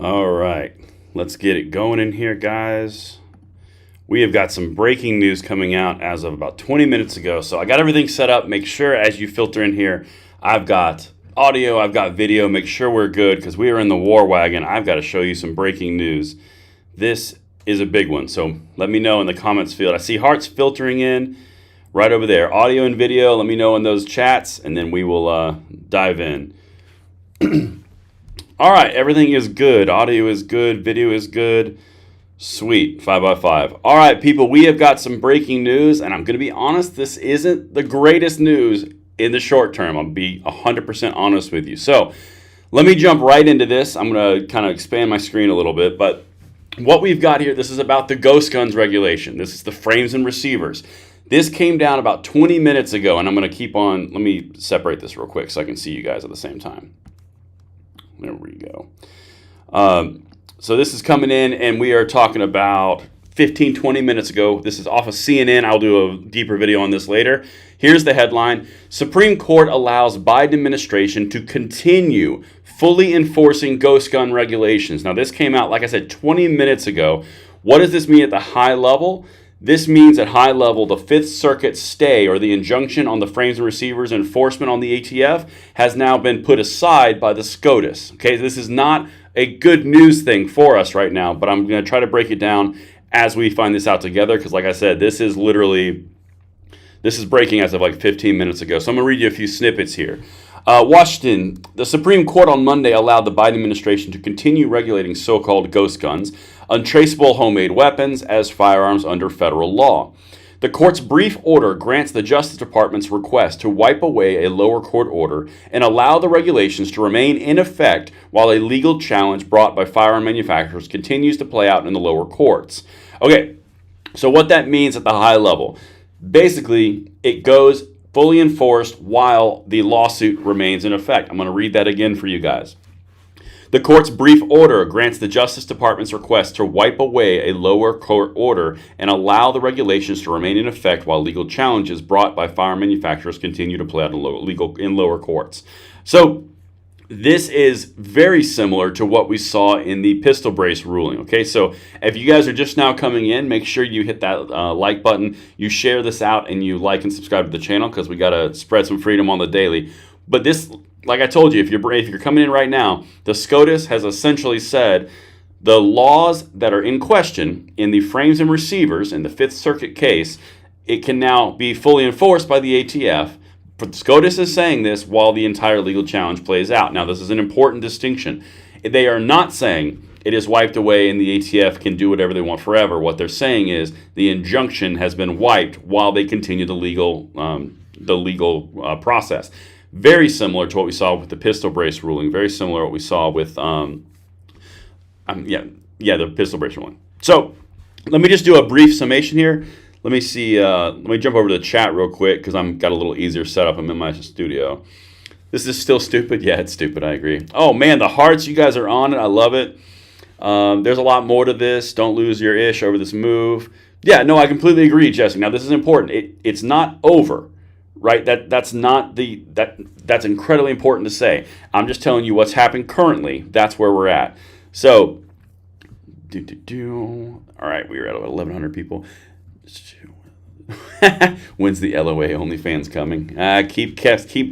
All right, let's get it going in here, guys. We have got some breaking news coming out as of about 20 minutes ago. So I got everything set up. Make sure as you filter in here, I've got audio, I've got video. Make sure we're good because we are in the war wagon. I've got to show you some breaking news. This is a big one. So let me know in the comments field. I see hearts filtering in right over there. Audio and video. Let me know in those chats and then we will dive in. All right, everything is good. Audio is good. Video is good. Sweet, 5x5. All right, people, we have got some breaking news, and I'm going to be honest, this isn't the greatest news in the short term. I'll be 100% honest with you. So let me jump right into this. I'm going to kind of expand my screen a little bit, but what we've got here, this is about the ghost guns regulation. This is the frames and receivers. This came down about 20 minutes ago, and I'm going to keep on. Let me separate this real quick so I can see you guys at the same time. There we go. So this is coming in, and we are talking about 15, 20 minutes ago. This is off of CNN. I'll do a deeper video on this later. Here's the headline. Supreme Court allows Biden administration to continue fully enforcing ghost gun regulations. Now, this came out, like I said, 20 minutes ago. What does this mean at the high level? This means at high level, the Fifth Circuit stay or the injunction on the frames and receivers enforcement on the ATF has now been put aside by the SCOTUS. Okay, this is not a good news thing for us right now, but I'm going to try to break it down as we find this out together because, like I said, this is breaking as of like 15 minutes ago. So I'm going to read you a few snippets here. Washington, the Supreme Court on Monday allowed the Biden administration to continue regulating so-called ghost guns, untraceable homemade weapons, as firearms under federal law. The court's brief order grants the Justice Department's request to wipe away a lower court order and allow the regulations to remain in effect while a legal challenge brought by firearm manufacturers continues to play out in the lower courts. Okay, so what that means at the high level, basically it goes fully enforced while the lawsuit remains in effect. I'm going to read that again for you guys. The court's brief order grants the Justice Department's request to wipe away a lower court order and allow the regulations to remain in effect while legal challenges brought by firearm manufacturers continue to play out in lower courts. So this is very similar to what we saw in the pistol brace ruling. Okay, so if you guys are just now coming in, make sure you hit that like button, you share this out, and you like and subscribe to the channel because we got to spread some freedom on the daily. But this, like I told you, if you're coming in right now, the SCOTUS has essentially said the laws that are in question in the frames and receivers in the Fifth Circuit case, it can now be fully enforced by the ATF. But SCOTUS is saying this while the entire legal challenge plays out. Now, this is an important distinction. They are not saying it is wiped away and the ATF can do whatever they want forever. What they're saying is the injunction has been wiped while they continue the legal process. Very similar to what we saw with the pistol brace ruling. Very similar to what we saw with the pistol brace ruling. So let me just do a brief summation here. Let me see. Let me jump over to the chat real quick because I'm got a little easier setup. I'm in my studio. This is still stupid. Yeah, it's stupid. I agree. Oh man, the hearts. You guys are on it. I love it. There's a lot more to this. Don't lose your ish over this move. Yeah, no, I completely agree, Jesse. Now this is important. It's not over. Right, that's incredibly important to say. I'm just telling you what's happening currently. That's where we're at. So, all right, we are at 1,100 people. When's the LOA OnlyFans coming? Keep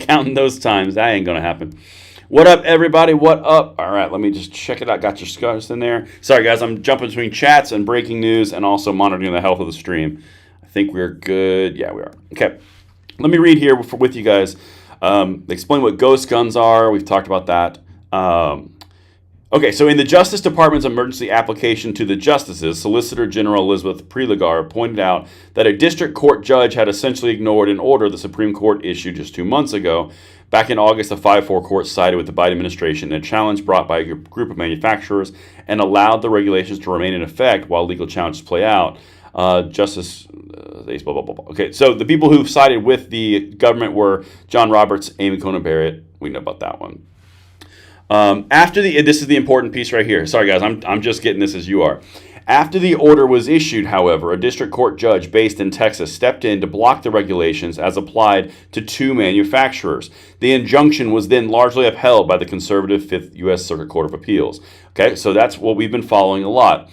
counting those times. That ain't gonna happen. What up, everybody? What up? All right, let me just check it out. Got your SCOTUS in there. Sorry, guys, I'm jumping between chats and breaking news, and also monitoring the health of the stream. I think we're good. Yeah, we are. Okay. Let me read here with you guys. Explain what ghost guns are. We've talked about that. Okay, so in the Justice Department's emergency application to the justices, Solicitor General Elizabeth Prelogar pointed out that a district court judge had essentially ignored an order the Supreme Court issued just 2 months ago. Back in August, the 5-4 court sided with the Biden administration in a challenge brought by a group of manufacturers and allowed the regulations to remain in effect while legal challenges play out. Justice, blah, blah, blah, blah. Okay, so the people who sided with the government were John Roberts, Amy Coney Barrett. We know about that one. This is the important piece right here. Sorry, guys, I'm just getting this as you are. After the order was issued, however, a district court judge based in Texas stepped in to block the regulations as applied to 2 manufacturers. The injunction was then largely upheld by the conservative 5th U.S. Circuit Court of Appeals. Okay, so that's what we've been following a lot.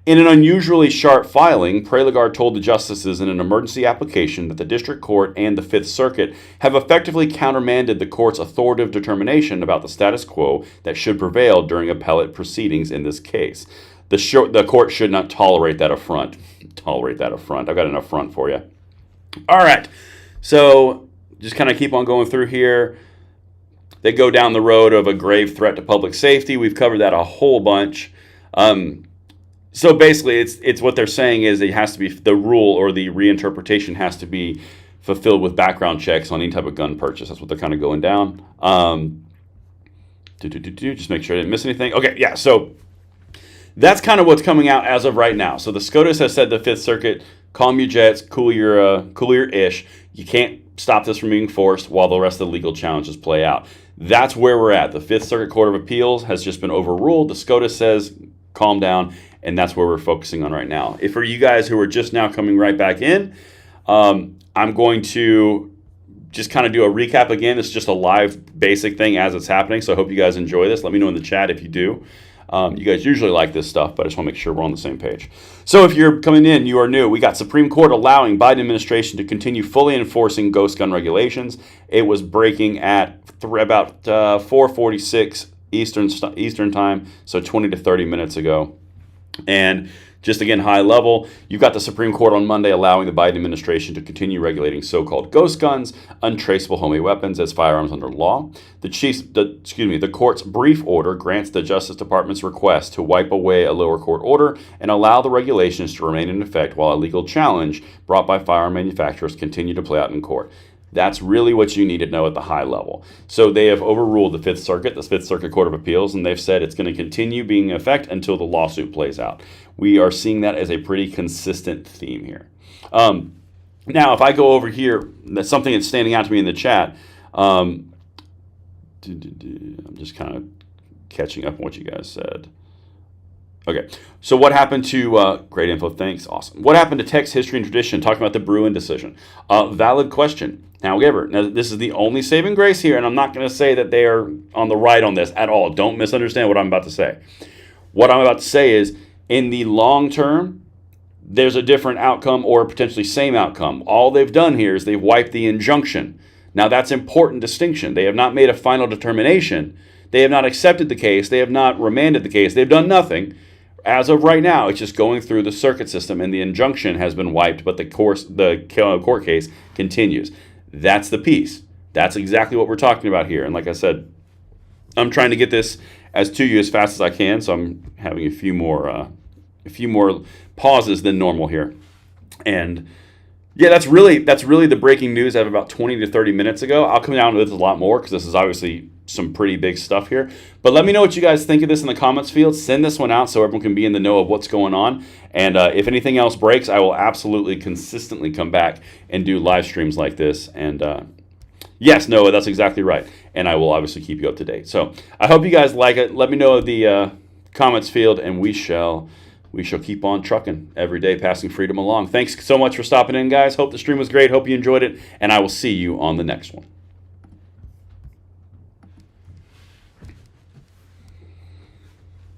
In an unusually sharp filing, Preligard told the justices in an emergency application that the district court and the Fifth Circuit have effectively countermanded the court's authoritative determination about the status quo that should prevail during appellate proceedings in this case. The court should not tolerate that affront. Tolerate that affront. I've got an affront for you. All right, so just kind of keep on going through here. They go down the road of a grave threat to public safety. We've covered that a whole bunch. So basically, it's what they're saying is it has to be the rule or the reinterpretation has to be fulfilled with background checks on any type of gun purchase. That's what they're kind of going down. Just make sure I didn't miss anything. Okay, yeah. So that's kind of what's coming out as of right now. So the SCOTUS has said to the Fifth Circuit, calm your jets, cool your ish. You can't stop this from being forced while the rest of the legal challenges play out. That's where we're at. The Fifth Circuit Court of Appeals has just been overruled. The SCOTUS says calm down. And that's where we're focusing on right now. If for you guys who are just now coming right back in, I'm going to just kind of do a recap again. It's just a live basic thing as it's happening. So I hope you guys enjoy this. Let me know in the chat if you do. You guys usually like this stuff, but I just want to make sure we're on the same page. So if you're coming in, you are new. We got Supreme Court allowing Biden administration to continue fully enforcing ghost gun regulations. It was breaking at about 4:46 Eastern time, so 20 to 30 minutes ago. And just again, high level, you've got the Supreme Court on Monday allowing the Biden administration to continue regulating so-called ghost guns, untraceable homemade weapons as firearms under law. The court's brief order grants the Justice Department's request to wipe away a lower court order and allow the regulations to remain in effect while a legal challenge brought by firearm manufacturers continue to play out in court. That's really what you need to know at the high level. So they have overruled the Fifth Circuit, the Fifth Circuit Court of Appeals, and they've said it's going to continue being in effect until the lawsuit plays out. We are seeing that as a pretty consistent theme here. Now, if I go over here, that's something that's standing out to me in the chat. I'm just kind of catching up on what you guys said. Okay, so what happened to, great info, thanks, awesome. What happened to text, history, and tradition, talking about the Bruin decision? Valid question. However, now this is the only saving grace here, and I'm not going to say that they are on the right on this at all. Don't misunderstand what I'm about to say. What I'm about to say is, in the long term, there's a different outcome or potentially same outcome. All they've done here is they've wiped the injunction. Now, that's important distinction. They have not made a final determination. They have not accepted the case. They have not remanded the case. They've done nothing. As of right now, it's just going through the circuit system, and the injunction has been wiped, but the court case continues. That's the piece. That's exactly what we're talking about here. And like I said, I'm trying to get this to you as fast as I can, so I'm having a few more pauses than normal here. And yeah, that's really the breaking news. I have about 20 to 30 minutes ago. I'll come down to this a lot more because this is obviously some pretty big stuff here. But let me know what you guys think of this in the comments field. Send this one out so everyone can be in the know of what's going on. And if anything else breaks, I will absolutely consistently come back and do live streams like this. And yes, Noah, that's exactly right. And I will obviously keep you up to date. So I hope you guys like it. Let me know in the comments field, and we shall keep on trucking every day, passing freedom along. Thanks so much for stopping in, guys. Hope the stream was great. Hope you enjoyed it. And I will see you on the next one.